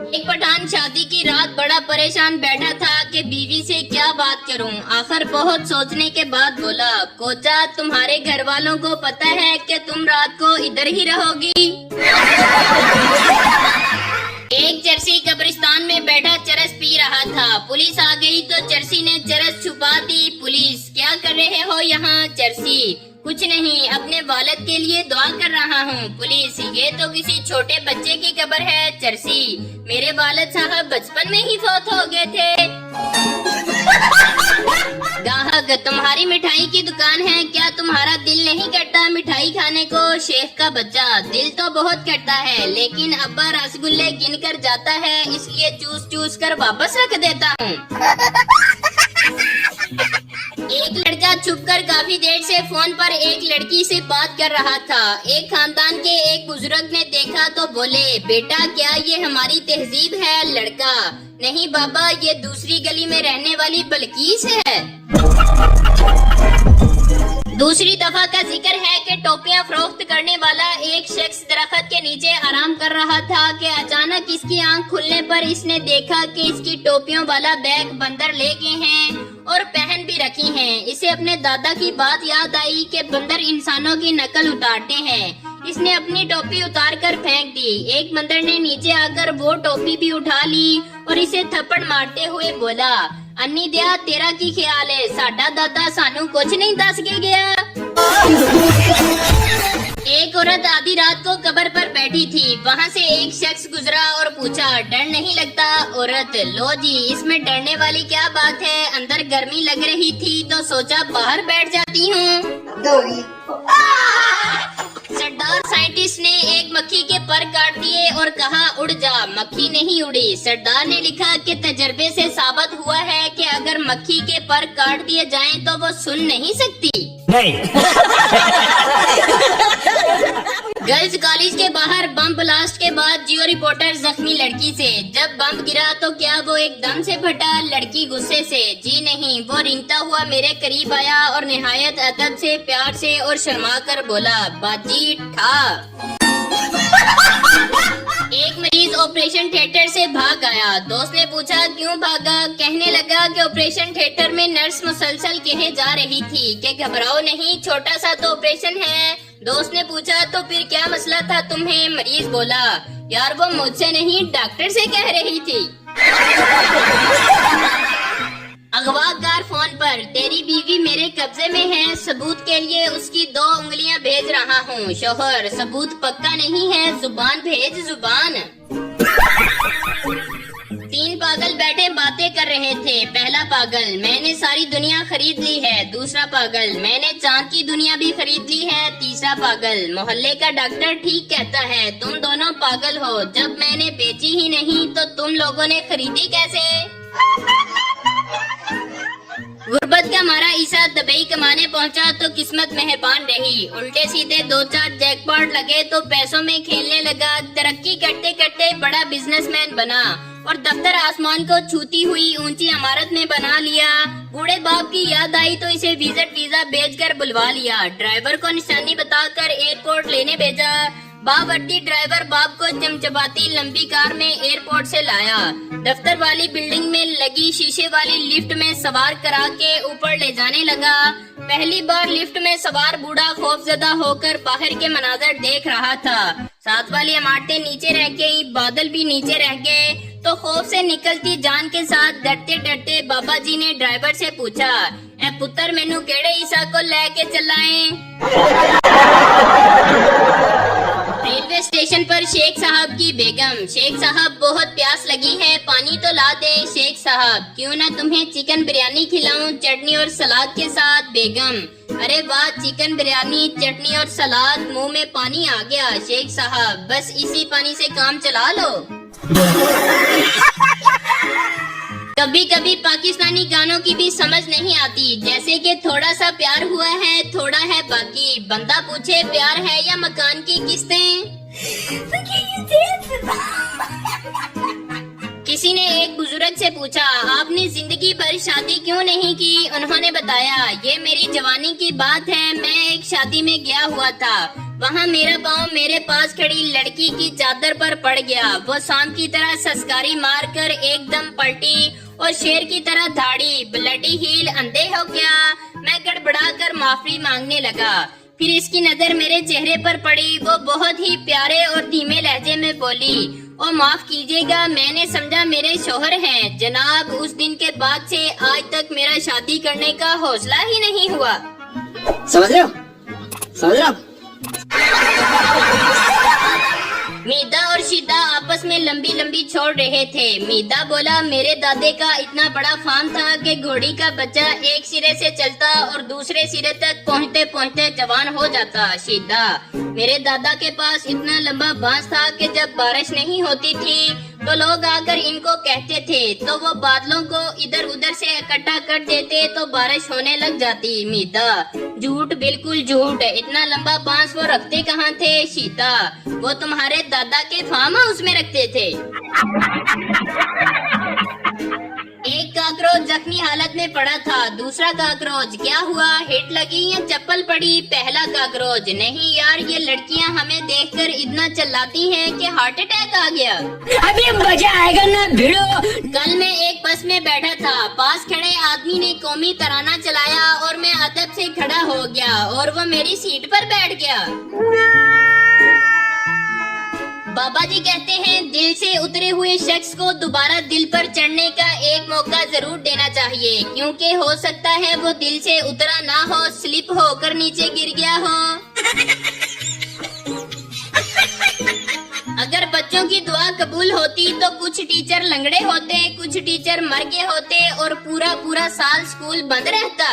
एक पठान शादी की रात बड़ा परेशान बैठा था कि बीवी से क्या बात करूं। आखिर बहुत सोचने के बाद बोला, कोचा तुम्हारे घर वालों को पता है कि तुम रात को इधर ही रहोगी। एक चरसी कब्रिस्तान में बैठा चरस पी रहा था। पुलिस आ गई तो चरसी ने चरस छुपा दी। पुलिस, क्या कर रहे हो यहाँ? चरसी, कुछ नहीं, अपने वालिद के लिए दुआ कर रहा हूँ। पुलिस, ये तो किसी छोटे बच्चे की कब्र है। चरसी, मेरे वालिद साहब बचपन में ही फौत हो गए थे। गाहक, तुम्हारी मिठाई की दुकान है, क्या तुम्हारा दिल नहीं करता मिठाई खाने को? शेख का बच्चा, दिल तो बहुत करता है, लेकिन अब्बा रसगुल्ले गिन कर जाता है, इसलिए चूस चूस कर वापस रख देता हूँ। एक लड़का छुपकर काफी देर से फोन पर एक लड़की से बात कर रहा था। एक खानदान के एक बुजुर्ग ने देखा तो बोले, बेटा क्या ये हमारी तहजीब है? लड़का, नहीं बाबा, ये दूसरी गली में रहने वाली बल्कीस है। दूसरी दफा का जिक्र है कि टोपियां फरोख्त करने वाला एक शख्स दरख्त के नीचे आराम कर रहा था कि अचानक इसकी आंख खुलने पर इसने देखा कि इसकी टोपियों वाला बैग बंदर ले गए हैं और पहन भी रखी हैं। इसे अपने दादा की बात याद आई कि बंदर इंसानों की नकल उतारते हैं। इसने अपनी टोपी उतार कर फेंक दी। एक बंदर ने नीचे आकर वो टोपी भी उठा ली और इसे थप्पड़ मारते हुए बोला, अन्नी दिया, तेरा की ख्याल है? साडा दादा सानू कुछ नहीं दस के गया। एक औरत आधी रात को कब्र पर बैठी थी। वहाँ से एक शख्स गुजरा और पूछा, डर नहीं लगता? औरत, लो जी, इसमें डरने वाली क्या बात है? अंदर गर्मी लग रही थी तो सोचा बाहर बैठ जाती हूँ। सरदार साइंटिस्ट ने एक मक्खी के पर काट दिए और कहा, उड़ जा। मक्खी नहीं उड़ी। सरदार ने लिखा कि तजर्बे से साबित हुआ है कि अगर मक्खी के पर काट दिए जाएं तो वो सुन नहीं सकती। नहीं। गर्ल्स कॉलेज के बाहर बम ब्लास्ट के बाद जियो रिपोर्टर जख्मी लड़की से, जब बम गिरा तो क्या वो एकदम से फटा? लड़की गुस्से से, जी नहीं, वो रेंगता हुआ मेरे करीब आया और निहायत अदब से, प्यार से और शर्मा कर बोला, बाजी ठा। एक मरीज ऑपरेशन थिएटर से भाग आया। दोस्त ने पूछा, क्यों भागा? कहने लगा कि ऑपरेशन थिएटर में नर्स मुसलसल कहे जा रही थी कि घबराओ नहीं, छोटा सा तो ऑपरेशन है। दोस्त ने पूछा, तो फिर क्या मसला था तुम्हें? मरीज बोला, यार वो मुझसे नहीं डॉक्टर से कह रही थी। अगवाकार फोन पर, तेरी बीवी मेरे कब्जे में है, सबूत के लिए उसकी 2 उंगलियां भेज रहा हूँ। शोहर, सबूत पक्का नहीं है, जुबान भेज, जुबान। 3 पागल बैठे बातें कर रहे थे। पहला पागल, मैंने सारी दुनिया खरीद ली है। दूसरा पागल, मैंने चांद की दुनिया भी खरीद ली है। तीसरा पागल, मोहल्ले का डॉक्टर ठीक कहता है, तुम दोनों पागल हो, जब मैंने बेची ही नहीं तो तुम लोगों ने खरीदी कैसे? गुर्बत का मारा ईसा दुबई कमाने पहुंचा तो किस्मत मेहरबान रही। उल्टे सीधे 2-4 जैकपॉट लगे तो पैसों में खेलने लगा। तरक्की करते करते बड़ा बिजनेसमैन बना और दफ्तर आसमान को छूती हुई ऊंची इमारत में बना लिया। बूढ़े बाप की याद आई तो इसे विजिट वीजा भेजकर बुलवा लिया। ड्राइवर को निशानी बताकर एयरपोर्ट लेने भेजा। बावर्दी ड्राइवर बाप को चमचमाती लंबी कार में एयरपोर्ट से लाया। दफ्तर वाली बिल्डिंग में लगी शीशे वाली लिफ्ट में सवार करा के ऊपर ले जाने लगा। पहली बार लिफ्ट में सवार बूढ़ा खौफजदा होकर बाहर के मनाजर देख रहा था। साथ वाली इमारतें नीचे रह गई, बादल भी नीचे रह गए। तो खौफ से निकलती जान के साथ डरते डरते बाबा जी ने ड्राइवर से पूछा, ए पुत्र, मैनू केड़े ईसा को लेके चलाएं? रेलवे स्टेशन पर शेख साहब की बेगम, शेख साहब बहुत प्यास लगी है, पानी तो ला दे। शेख साहब, क्यों ना तुम्हें चिकन बिरयानी खिलाऊं चटनी और सलाद के साथ? बेगम, अरे वाह, चिकन बिरयानी, चटनी और सलाद, मुंह में पानी आ गया। शेख साहब, बस इसी पानी से काम चला लो। कभी कभी पाकिस्तानी गानों की भी समझ नहीं आती, जैसे कि थोड़ा सा प्यार हुआ है, थोड़ा है बाकी। बंदा पूछे, प्यार है या मकान की किस्तें? किसी ने एक बुजुर्ग से पूछा, आपने जिंदगी भर शादी क्यों नहीं की? उन्होंने बताया, ये मेरी जवानी की बात है, मैं एक शादी में गया हुआ था, वहाँ मेरा पाँव मेरे पास खड़ी लड़की की चादर पर पड़ गया। वो सांप की तरह सस्कारी मारकर एकदम पलटी और शेर की तरह धाड़ी। ब्लडी हील, अंधे हो क्या? मैं गड़बड़ाकर माफी मांगने लगा। फिर इसकी नजर मेरे चेहरे पर पड़ी। वो बहुत ही प्यारे और धीमे लहजे में बोली, ओ माफ कीजिएगा, मैंने समझा मेरे शोहर हैं। जनाब, उस दिन के बाद से आज तक मेरा शादी करने का हौसला ही नहीं हुआ। समझ रहे हो? समझ रहे हो? मीदा और शीदा आपस में लंबी लंबी छोड़ रहे थे। मीदा बोला, मेरे दादे का इतना बड़ा फार्म था कि घोड़ी का बच्चा एक सिरे से चलता और दूसरे सिरे तक पहुँचते पहुँचते जवान हो जाता। शीदा, मेरे दादा के पास इतना लंबा बांस था कि जब बारिश नहीं होती थी तो लोग आकर इनको कहते थे, तो वो बादलों को इधर उधर से इकट्ठा कर देते तो बारिश होने लग जाती। मीदा, झूठ, बिल्कुल झूठ। इतना लंबा बांस वो रखते कहाँ थे? शीता, वो तुम्हारे दादा के फार्म हाउस में रखते थे। एक काकरोच जख्मी हालत में पड़ा था। दूसरा काकरोच, क्या हुआ, हिट लगी या चप्पल पड़ी? पहला काकरोच, नहीं यार, ये लड़कियां हमें देखकर इतना चिल्लाती हैं कि हार्ट अटैक आ गया। अभी मजा आएगा ना भिड़ो। कल मैं एक बस में बैठा था। पास खड़े आदमी ने कौमी तराना चलाया और मैं अदब से खड़ा हो गया और वो मेरी सीट पर बैठ गया। बाबा जी कहते हैं, दिल से उतरे हुए शख्स को दोबारा दिल पर चढ़ने का एक मौका जरूर देना चाहिए, क्योंकि हो सकता है वो दिल से उतरा ना हो, स्लिप होकर नीचे गिर गया हो। अगर बच्चों की दुआ कबूल होती तो कुछ टीचर लंगड़े होते, कुछ टीचर मर गए होते और पूरा पूरा साल स्कूल बंद रहता।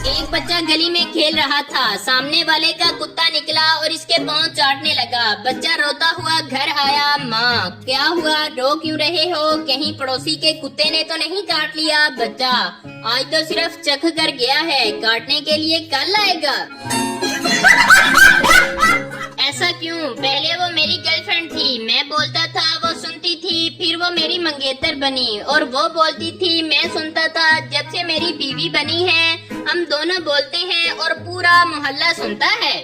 एक बच्चा गली में खेल रहा था। सामने वाले का कुत्ता निकला और इसके पाँव चाटने लगा। बच्चा रोता हुआ घर आया। माँ, क्या हुआ, रो क्यों रहे हो? कहीं पड़ोसी के कुत्ते ने तो नहीं काट लिया? बच्चा, आज तो सिर्फ चख कर गया है, काटने के लिए कल आएगा। ऐसा क्यों? पहले वो मेरी गर्लफ्रेंड थी, मैं बोलता था वो सुनती थी, फिर वो मेरी मंगेतर बनी और वो बोलती थी, मैं सुनता था। जब से मेरी बीवी बनी है हम दोनों बोलते हैं और पूरा मोहल्ला सुनता है।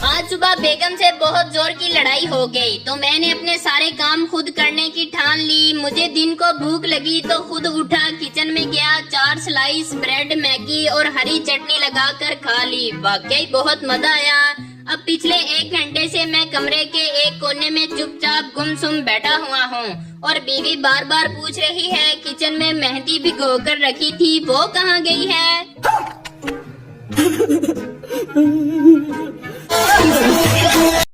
आज सुबह बेगम से बहुत जोर की लड़ाई हो गई तो मैंने अपने सारे काम खुद करने की ठान ली। मुझे दिन को भूख लगी तो खुद उठा, किचन में गया, 4 स्लाइस ब्रेड, मैगी और हरी चटनी लगाकर खा ली। वाकई बहुत मजा आया। अब पिछले 1 घंटे से मैं कमरे के एक कोने में चुपचाप गुमसुम बैठा हुआ हूँ और बीवी बार बार पूछ रही है, किचन में मेहंदी भिगो कर रखी थी, वो कहाँ गई है?